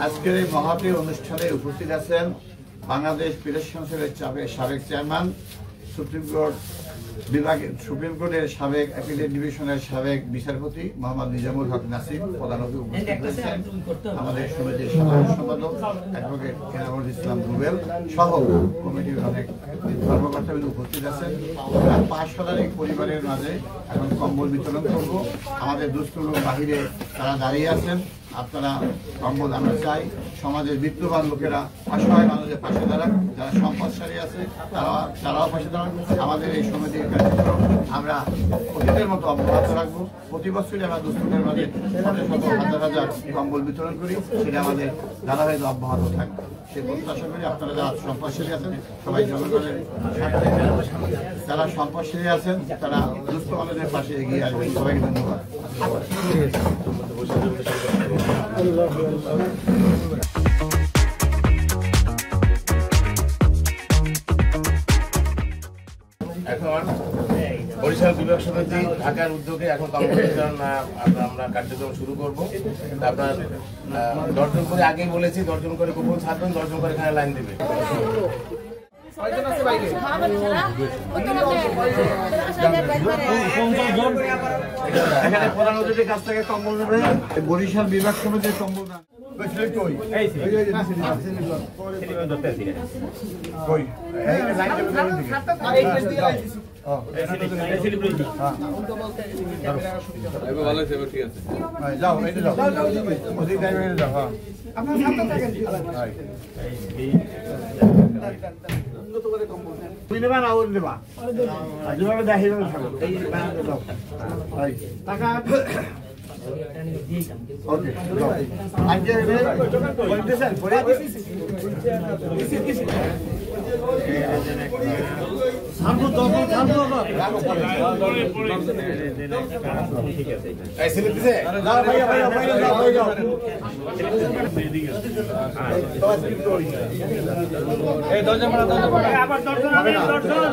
আজকের এই মহতী অনুষ্ঠানে উপস্থিত আছেন বাংলাদেশ প্রেস কাউন্সিলের সাবেক চেয়ারম্যান, সুপ্রিম কোর্টের সাবেক অ্যাপিলেট ডিভিশনের সাবেক বিচারপতি মোহাম্মদ নিজামুল হক নাসিম প্রধান অতিথি উপস্থিত হয়েছেন। আমাদের সমিতির সাধারণ সম্পাদক অ্যাডভোকেট এনামুল ইসলাম রুবেল সহ কমিটির অনেক কর্মকর্তা উপস্থিত আছেন। 5 শতাধিক পরিবারের মাঝে এখন কম্বল বিতরণ করব। আমাদের দুস্থ লোক বাহিরে তারা দাঁড়িয়ে আছেন। আপনারা কম্বল আমরা চাই সমাজের বিত্তবান লোকেরা অসহায় মানুষের পাশে দাঁড়ান, যারা সম্পদশালী আছে তারাও পাশে দাঁড়ান। আমাদের এই সমিতির কার্যক্রম আমরা অতীতের মতো অব্যাহত রাখবো। প্রতি বছরই আমরা দুস্থদের মাঝে হাজার হাজার কম্বল বিতরণ করি, সেটা আমাদের ধারাবাহিক অব্যাহত থাকবে। সেই প্রত্যাশা করি আপনারা যারা সম্পদশালী আছেন সবাই জনগণের যারা সম্পদশালী আছেন তারা দুস্থ মানুষের পাশে এগিয়ে আসবেন। সবাইকে ধন্যবাদ। এখন বরিশাল বিভাগ সমিতি ঢাকার উদ্যোগে এখন কম্বল বিতরণ আমরা কার্যক্রম শুরু করব। আপনার দর্শন করে আগেই বলেছি, দর্শন করে কুপন ছাড়বেন, দর্শন করে এখানে লাইন দেবে। এখানে প্রধান অতিথির কাছ থেকে কম্বল নেবে বরিশাল বিভাগ সমিতির কম্বল না। দর্শন